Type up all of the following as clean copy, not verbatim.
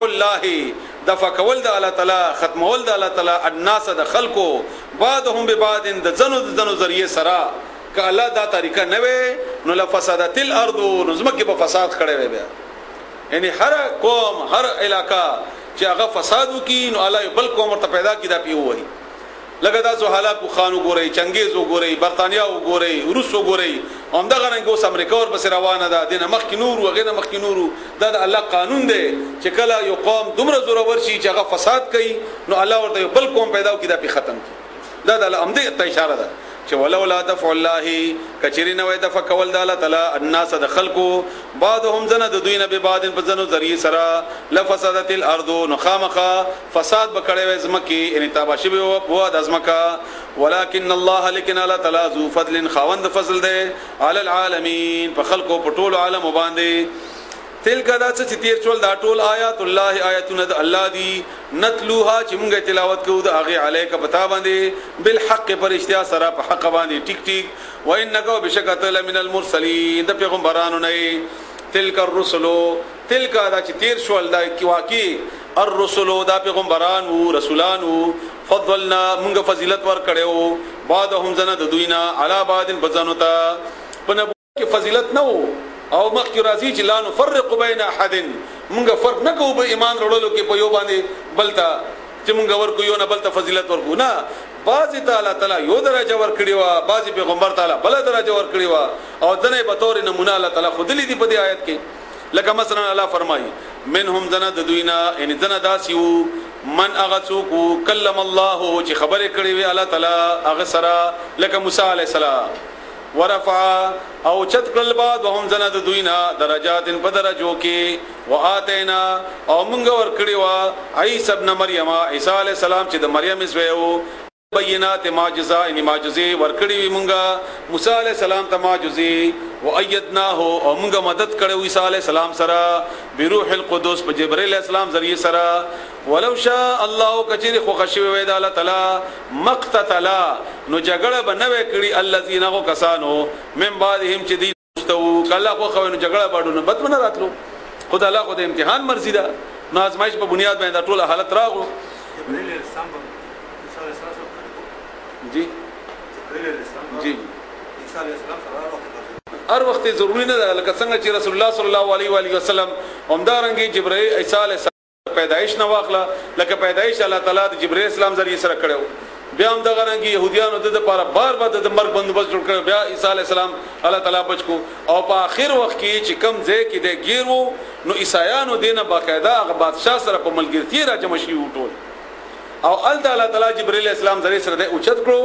الله دفع کول د الله تعالی ختمول د الله تعالی الناس د خلقو بعضهم ببعض د زنو ذریعہ سرا ک الله دا طریقه نه وي نو لفسادت الارض نظم کې په فساد کړي وي بیا یعنی هر قوم هر علاقہ چې هغه فساد وکي نو الله بل قوم ته پیدا کی دا پیو وي لکه تاسو حالات کو خانو ګورئ چنګیز وګورئ برتانیا وګورئ روس وګورئ همدغه رنګ اوس امریکا ور بس روانه ده دینه مخ کی نور وغیره مخ کی نور دا د الله قانون دی چې کله یو قوم دومره زوره ورشي چې هغه فساد کوي نو الله ورته بل قوم پیدا کی دا په ختم کی دا د امده ته اشاره ده چې ولولا دفع الله کچری نو دفع کول د الله تعالی الناس د خلقو بعضهم زنه د دوی نه به بعضن په زنو ذریعہ سرا لفسدت الارض نخامخه فساد بکړې و زمکی ان تاباشی به بو د ازمکا ولكن الله لكن الله تعالی ذو فضل خوند فضل ده علی العالمین په خلقو په ټول عالم باندې تلک دا چې تیر چول دا ټول آیات الله آیاتونه د الله دی نتلوها چې موږ تلاوت کوو د هغه علیک پتا باندې بالحق پر اشتیا سره په حق باندې ټیک ټیک و انک بشکت من المرسلین د پیغمبرانو نه تلک الرسل تلک دا چې تیر چول دا کی واقعي الرسل دا پیغمبران او رسولان فضلنا موږ فضیلت ور کړو بعضهم زنه د دوینا علی بعضن بزنو تا په نبوت کې فضیلت نه وو او مخکې راځي چې لا نفرق بین احد مونږ فرق نه کوو په ایمان وروړلو کې په یو باندې بلتا چې مونږ ورکو یو نه بلتا فضیلت ورکو نه بعضی تعالی یو درجه ور کړی و بعضی پیغمبر تعالی بل درجه ور کړی و او ځنه به تور نمونه الله تعالی خود لیدي په دې آیت کې لکه مثلا الله فرمایي منهم زنا د دوینا ان زنا داسیو من اغسوکو کلم الله چې خبره کړی وی الله تعالی هغه سره لکه موسی علی السلام ورفع او چت کل بعد وهم زنا د دوینا درجات په درجو کې واتینا او موږ ور کړی وا عیسی ابن مریم عیسی علی السلام چې د مریم اسویو بینات معجزه ان معجزه ور کړی وی موږ موسی علی السلام ته معجزه وایدناه او موږ مدد کړو عیسی علی السلام سره بروح القدس په جبرئیل السلام ذریعہ سره ولو شاء الله کچری خو خشوی وې د الله تعالی مقتتلا نو جګړه بنوي کړي الذين غو کسانو من بعدهم چې دي مستو کله خو خو نو جګړه باډو نه بد نه راتلو خدای الله خو د امتحان مرزي ده نو ازمایش په بنیاد باندې ټول حالت راغلو جبرئیل السلام جی جی عیسی علیہ السلام هر وخت ضروری نه ده لکه څنګه چې رسول الله صلی الله علیه و علیه وسلم همدارنګي جبرئیل عیسی علیہ السلام پیدایش نه واخله لکه پیدایش الله تعالی د جبرئیل اسلام ذریعہ سره کړو بیا هم دغه رنګي يهوديانو د لپاره بار بار د مرګ بندوبست جوړ کړو بیا عیسی علیہ السلام الله تعالی بچو او په اخر وخت کې چې کم ځای کې د ګیرو نو عیسایانو دینه باقاعده هغه بادشاہ سره په ملګرتیا را جمع شي وټول او الله تعالی جبرئیل اسلام ذریعہ سره د اوچت کړو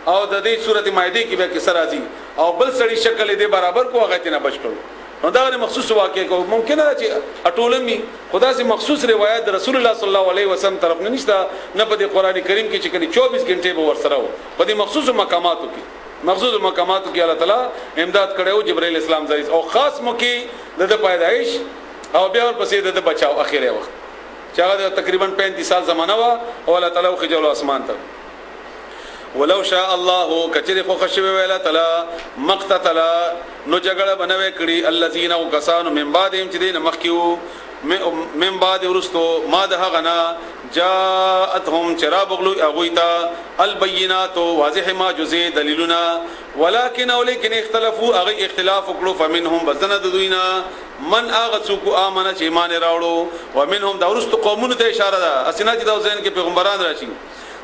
او د دې سورته مائده کې به کې سره راځي او بل سړي شکل دې برابر کو هغه ته نه بچ کړو نو دا غره مخصوص واقع کو ممکن ده چې اټولمي خدا سي مخصوص روایت رسول الله صلی الله علیه وسلم طرف نه نشته نه په قرآن کریم کې چې کله 24 غنټه به ورسره و په دې مخصوص مقاماتو کې الله تعالی امداد کړو جبرئیل اسلام ذریعہ او خاص موکي د پیدایش او بیا ورپسې د بچاو اخیری وخت چې هغه تقریبا 35 سال زمانہ وا او الله تعالی خو جوړ اسمان ته ولو شاء الله کچری خو خشوی ویلا تعالی مقتتلا نو جګړه بنوي کړي الذين وكسانوا من بعدهم چې دین مخکیو من بعد ورستو ما ده غنا جاءتهم چرابغلو اغویتا البینات واضح ما جزء دلیلنا ولكن اختلافو اغه اختلاف وکړو فمنهم بزنه دوینا من اغسوک امنه چې ایمان راوړو ومنهم دا ورستو قومونو ته اشاره ده اسنه چې دا زین کې پیغمبران راشي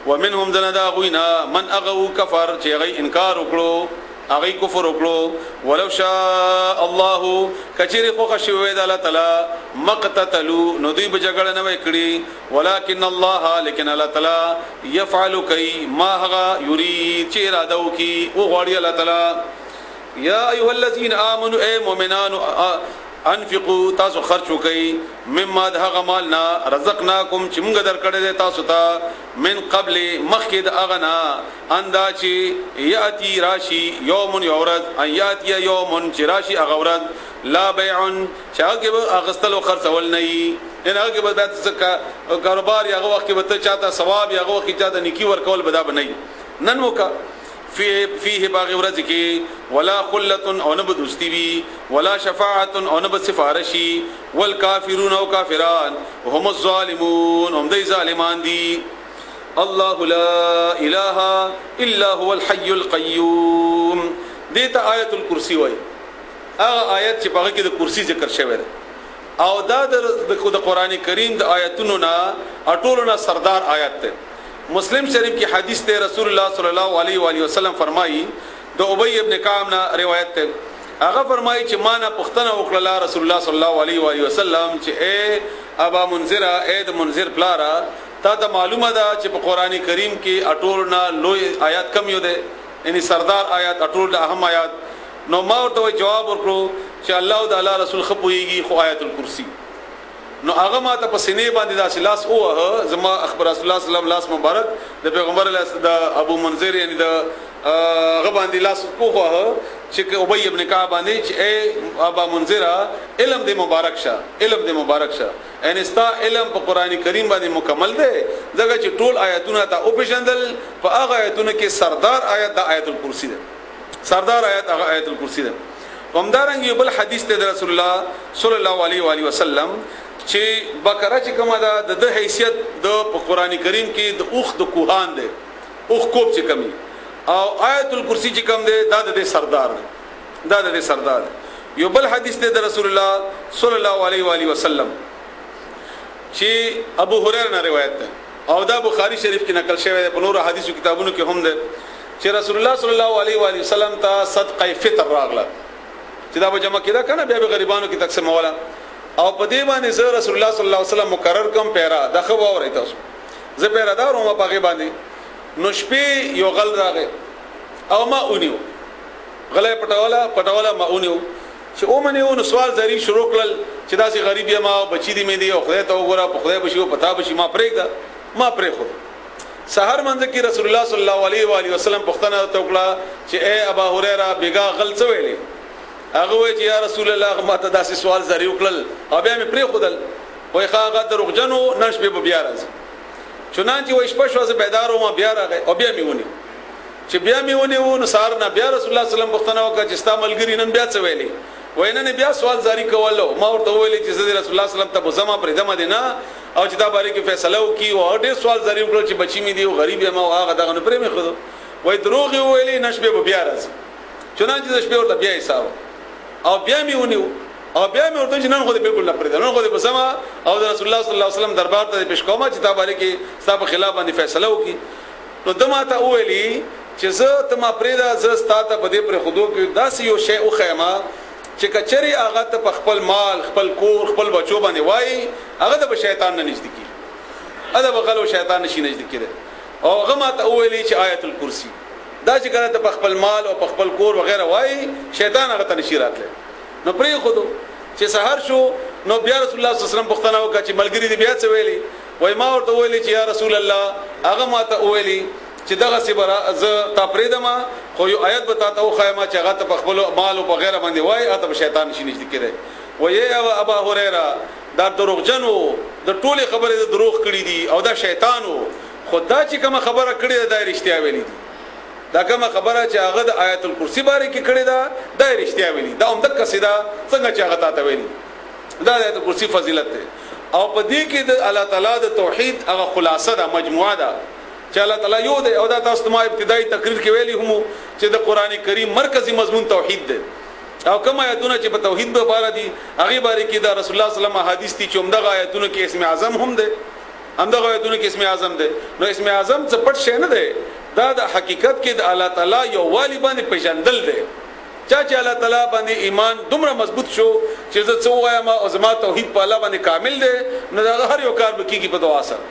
ومنهم زندا غوینا من اغو کفر چې غي انکار وکړو اغه کفر وکړو ولو شاء الله کچری خو خشوی د الله تعالی مقتتلوا نو دوی بجګړه نه وکړي ولكن الله لیکن الله تعالی يفعل کای ما هغه یرید چې اراده وکي او غواړي الله تعالی یا ایها الذين امنوا اي مؤمنان انفقوا تاسو خرچ وکئ مما ده مالنا رزقناکم چې موږ درکړې تاسو ته من قبل مخکد اغنا انداچی یاتی راشی یوم یورد ان یاتی یوم چراشی اغورد لا بیع چاګه اغستل او خرڅول نه ان هغه به د کاروبار یغه وخت به ته چاته ثواب یغه وخت چاته نیکی ورکول بدا بنئ نن وکا فيه باغ ورځ کې ولا خلة او نه دوستی وی ولا شفاعة او نه سفارشی والکافرون او کافران هم الظالمون هم دی ظالمان دي. الله لا اله الا هو الحي القيوم دیتا آیت الکرسی وای. هغه آیت چې په کې د کرسی ذکر شوی دی او دا د قران کریم د آیتونو نه اټولونه سردار آیت ده. مسلم شریف کی حدیث ته رسول الله صلی الله علیه و آله وسلم فرمایي د ابی ابن کعب نه روایت ده. هغه فرمایي چې ما نه پښتنه وکړه رسول الله صلی الله علیه و آله وسلم چې اے ابا منذر اے د منذر پلارا تا ته معلومه ده چې په قران کریم کې اټول نه لوی آیات کم یو ده یعنی سردار آیات اټول اهم آیات. نو ما ورته جواب ورکړو چې الله تعالی رسول خپويږي خو آیت الکرسی. نو هغه ما ته په سینې باندې داسې لاس او زما اخبار رسول الله صلی الله علیه وسلم لاس مبارک د پیغمبر د ابو منذر یعنی د هغه باندې لاس کوه چې ابی ابن کعب باندې چې اے ابا منذر علم دې مبارک شه علم دې مبارک شه ان استا علم په قران کریم باندې مکمل دی ځکه چې ټول آیاتونه ته او پېژندل په هغه آیاتونه کې سردار آیت د آیت الکرسی ده. سردار آیت هغه آیت الکرسی ده. همدارنګ یو بل حدیث ته رسول الله صلی الله علیه و آله وسلم چې بقره چې کومه ده د حیثیت د قران کریم کې د اوخ د کوهان ده اوخ کوب چې کمی او آیت الکرسی چې کوم ده دا د سردار ده دا د سردار. یو بل حدیث ته رسول الله صلی الله علیه و آله وسلم چې ابو هريره نه روایت ده او دا بخاری شریف کې نقل شوی ده په نور حدیثو کتابونو کې هم ده چې رسول الله صلی الله علیه و آله وسلم ته صدقه فطر راغله چې دا به جمع کړه کنه بیا به غریبانو کې تقسیم ولا او په دې باندې زه رسول الله صلی الله علیه وسلم مقرر کوم پیرا د خو اوري تاسو زه پیرا دار او په کې باندې نو شپې یو غل راغی او ما اونیو غلې پټوالا ما اونیو چې او منه نو سوال زری شروع کړل چې داسې غریب یم او بچی دې مې دی او خدای ته وګوره په خدای بشي او پتا بشي ما پرېږده ما پرې خو سحر منځ کې رسول الله صلی الله علیه و آله وسلم پښتنه توکړه چې اے ابا هريره بیګا غل څه ویلې هغه وی چې یا رسول الله ما ته داسې سوال زری وکړل او بیا مې پرې خودل وای هغه دروغجنو نش به بیا راځي چنانچه وای شپه شو زه بیدار وم بیا راغی او بیا مې ونی چې بیا مې ونی و نو سار نه بیا رسول الله صلی الله علیه وسلم پښتنه وکړه چې ستا ملګری نن بیا څه ویلې وینه بیا سوال زاری کولو ما ورته ویلې چې رسول الله صلی الله علیه وسلم ته زما پر دمه دینه او چې دا باندې کې فیصله وکي او ډېر سوال زری وکړو چې بچی مې دی او غریب یم او هغه دغه پرې مې خدو وای دروغ ویلې نشبه بیا راځي چنانچه شپه ورته بیا حساب او بیا مې ونیو او بیا مې ورته چې نن خو دې بالکل نه پرې نن خو دې بسما او رسول الله صلی الله علیه وسلم دربار ته پیش کومه چې دا باندې کې صاحب خلاف باندې فیصله وکي نو دما ته ویلې چې زه ته ما پرې دا زه ستاته په دې پر خودو کې داسې یو شی او خیمه چې کچري هغه ته خپل مال خپل کور خپل بچو باندې وای هغه د شیطان نه نږدې کی ادا بغلو شیطان نشي نږدې کړي او هغه ما ته ویلې چې آیت الکرسی دا چې کله ته خپل مال او خپل کور وغیرہ وای شیطان هغه ته نشي راتله نو پرې خودو چې سحر شو نو بیا رسول الله صلی الله علیه وسلم پښتنه وکړه چې ملګری دې بیا څه ویلي وای ما ورته ویلې چې یا رسول الله هغه ما ته ویلي چې دغه سبره ز تا پریدما خو یو آیت بتاته او خیمه چې هغه ته خپل مال او غیره باندې وای اته شیطان شي نشي کېره وای ابا هريره دا دروغجنو د ټوله خبره د دروغ کړی دي او دا شیطانو خدا چې کوم خبره کړی دا رښتیا ویلي دي دا کوم خبره چې هغه د آیت الکرسی باره کې کړی دا رښتیا ویلي دا هم د قصیده څنګه چې هغه ته ویلي دا آیت الکرسی فضیلت ده او په دې کې د الله تعالی د توحید هغه خلاصه ده مجموعه ده چې الله تعالی یو دی او دا تاسو ته ابتدایي تقریر کې ویلي هم چې د قران کریم مرکزی مضمون توحید دی او کوم آیاتونه چې په توحید به بار دي هغه باره کې دا رسول الله صلی الله علیه وسلم حدیث دي چې همدغه آیاتونه کې اسم اعظم هم دی همدغه آیاتونه کې اسم اعظم دی نو اسم اعظم څه پټ شي نه دی دا د حقیقت کې د الله تعالی یو والی باندې پیژندل دی چې الله تعالی باندې ایمان دومره مضبوط شو چې زه څو وایم او زما توحید په الله باندې کامل دی نو دا هر یو کار به کیږي په دعا سره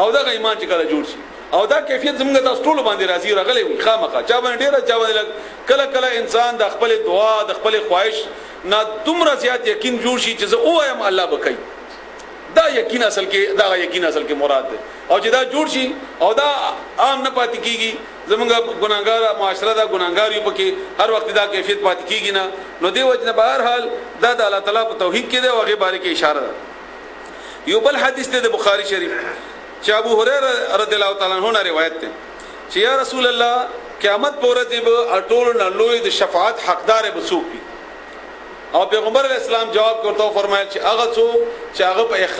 او دا ایمان چې کله جوړ شي او دا کیفیت زموږ تاسو ټول باندې راځي راغلي وي خامخا چا باندې ډیر چا باندې کله کله انسان د خپل دعا د خپل خواهش نه دومره زیات یقین جوړ شي چې زه وایم الله به کوي دا یقین اصل کې مراد ده او چې دا جوړ شي او دا عام نه پاتې کیږي زمونږ ګناګار معاشره دا ګناګار یو پکې هر وخت دا کیفیت پاتې کیږي نه نو دی وجنه بهر حال دا د الله تعالی په توحید کې دی او هغه باره کې اشاره ده یو بل حدیث ده د بخاری شریف چې ابو هريره رضی الله تعالی عنہ روایت ده چې یا رسول الله قیامت پر ورځ به اټول نه لوی د شفاعت حقدار به څوک وي او پیغمبر اسلام جواب ورته فرمایل چې هغه څوک چې هغه په